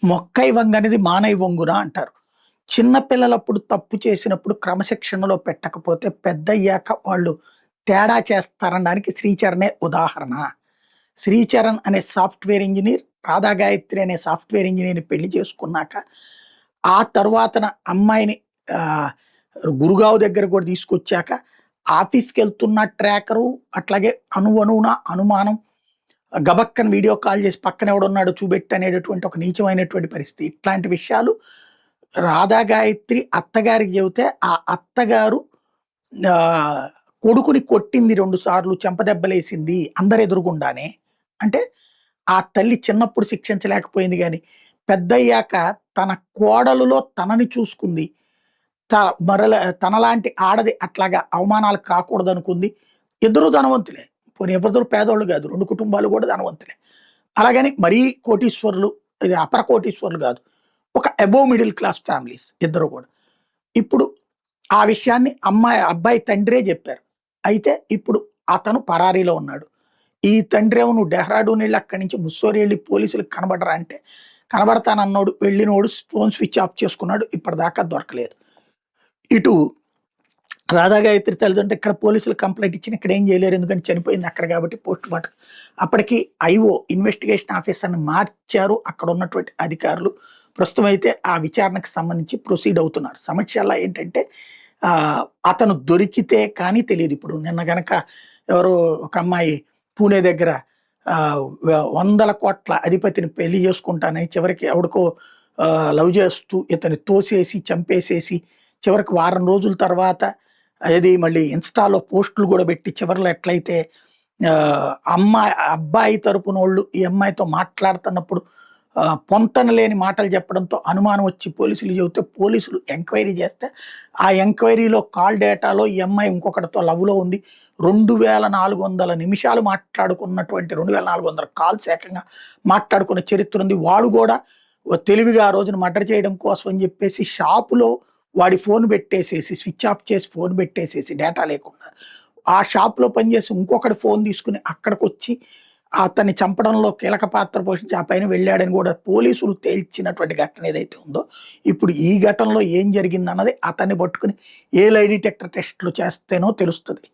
మొక్కై వంగ అనేది మానై వంగున అంటారు. చిన్న పిల్లలప్పుడు తప్పు చేసినప్పుడు క్రమశిక్షణలో పెట్టకపోతే పెద్దయ్యాక వాళ్ళు తేడా చేస్తారనడానికి 'శ్రీచరణే' ఉదాహరణ. 'శ్రీచరణ్' అనే సాఫ్ట్‌వేర్ ఇంజినీర్, 'రాధా గాయత్రి' అనే సాఫ్ట్‌వేర్ ఇంజినీర్‌ని పెళ్లి చేసుకున్నాక, ఆ తరువాతన అమ్మాయిని ఆహ్, గురుగావ్ దగ్గరకు కూడా తీసుకొచ్చాక, ఆఫీస్‌కెళ్తున్న ట్రాకరు, అట్లాగే అణువణువున అనుమానం, గబక్కన వీడియో కాల్ చేసి పక్కన ఎవడున్నాడో చూపెట్టు అనేటటువంటి ఒక నీచమైనటువంటి పరిస్థితి. ఇట్లాంటి విషయాలు రాధా గాయత్రి అత్తగారికి చెబితే, ఆ అత్తగారు ఆహ్, కొడుకుని కొట్టింది 2 సార్లు, చెంపదెబ్బలేసింది అందరెదురుగుండానే. అంటే ఆ తల్లి చిన్నప్పుడు శిక్షించలేకపోయింది గానీ, పెద్దయ్యాక తన కోడలులో తనని చూసుకుంది. త మరల తనలాంటి ఆడది అట్లాగా అవమానాలకు కాకూడదనుకుంది. ఇద్దరు ధనవంతులే. పోనీ ఎవరిద్దరు పేదోళ్ళు గాదు. 2 కుటుంబాలు గూడా ధనవంతులే. అలాగని మరీ కోటీశ్వరులు, ఇది అపర కోటీశ్వరులు గాదు. ఒక అబోవ్ మిడిల్ క్లాస్ ఫ్యామిలీస్ ఇద్దరు గూడా. ఇప్పుడు ఆ విషయాన్ని అబ్బాయి తండ్రే జెప్పారు. అయితే ఇప్పుడు అతను పరారీలో ఉన్నాడు. ఈ తండ్రేమో "నువ్వు డెహ్రాడూన్ ఎళ్లి అక్కడి నుంచి ముస్సోరి ఎళ్లి పోలీసులకు కనబడరా" అంటే, కనబడతానన్నోడు వెళ్ళినోడు ఫోన్ స్విచ్ ఆఫ్ చేసుకున్నాడు. ఇప్పటిదాకా దొరకలేదు. ఇటు రాధా గాయత్రి తల్లిదండ్రులు ఇక్కడ పోలీసులకు కంప్లెయింట్ ఇచ్చినా ఇక్కడేం చేయలేరు. ఎందుకంటే చనిపోయింది అక్కడ కాబట్టి పోస్ట్‌మార్టం. అప్పటికి ఐఓ ఇన్వెస్టిగేషన్ ఆఫీసర్‌ని మార్చారు అక్కడున్నటువంటి అధికారులు. ప్రస్తుతం అయితే ఆ విచారణకు సంబంధించి ప్రొసీడ్ అవుతున్నారు. సమస్యల్లా ఏంటంటే అతను దొరికితే కానీ తెలీదు. ఇప్పుడు నిన్న గనక ఎవరో ఒక అమ్మాయి పూణే దగ్గర వందల కోట్ల అధిపతిని పెళ్లి చేసుకుంటానని చివరికి ఎవడికో లవ్ చేస్తూ ఇతన్ని తోసేసి, చంపేసేసి, చివరికి వారం రోజుల తర్వాత అది మళ్ళీ ఇన్‌స్టాలో పోస్టులు గూడా పెట్టి చివర్లో ఎట్లయితే అబ్బాయి తరపునోళ్ళు ఈ అమ్మాయితో మాట్లాడుతున్నప్పుడు పొంతన లేని మాటలు చెప్పడంతో అనుమానం వచ్చి పోలీసులు చెబితే పోలీసులు ఎంక్వైరీ చేస్తే, ఆ ఎంక్వైరీలో కాల్ డేటాలో ఈ అమ్మాయి ఇంకొకడితో లవ్‌లో ఉంది. 2400 నిమిషాలు మాట్లాడుకున్నటువంటి 2400 కాల్స్ ఏకంగా మాట్లాడుకున్న చరిత్ర ఉంది. వాడు గూడా తెలివిగా ఆ రోజున మర్డర్ చేయడం కోసం అని చెప్పేసి షాపులో వాడి ఫోన్ పెట్టేసేసి, స్విచ్ ఆఫ్ చేసి ఫోన్ పెట్టేసేసి డేటా లేకుండా, ఆ షాప్‌లో పనిచేసి ఇంకొకడి ఫోన్ తీసుకొని అక్కడికొచ్చి అతన్ని చంపడంలో కీలక పాత్ర పోషించి ఆ పైన వెళ్ళాడని కూడా పోలీసులు తేల్చినటువంటి ఘటన ఏదైతే ఉందో, ఇప్పుడు ఈ ఘటనలో ఏం జరిగిందన్నది అతన్ని పట్టుకొని ఏ లై డిటెక్టర్ టెస్ట్‌లు చేస్తేనో తెలుస్తది.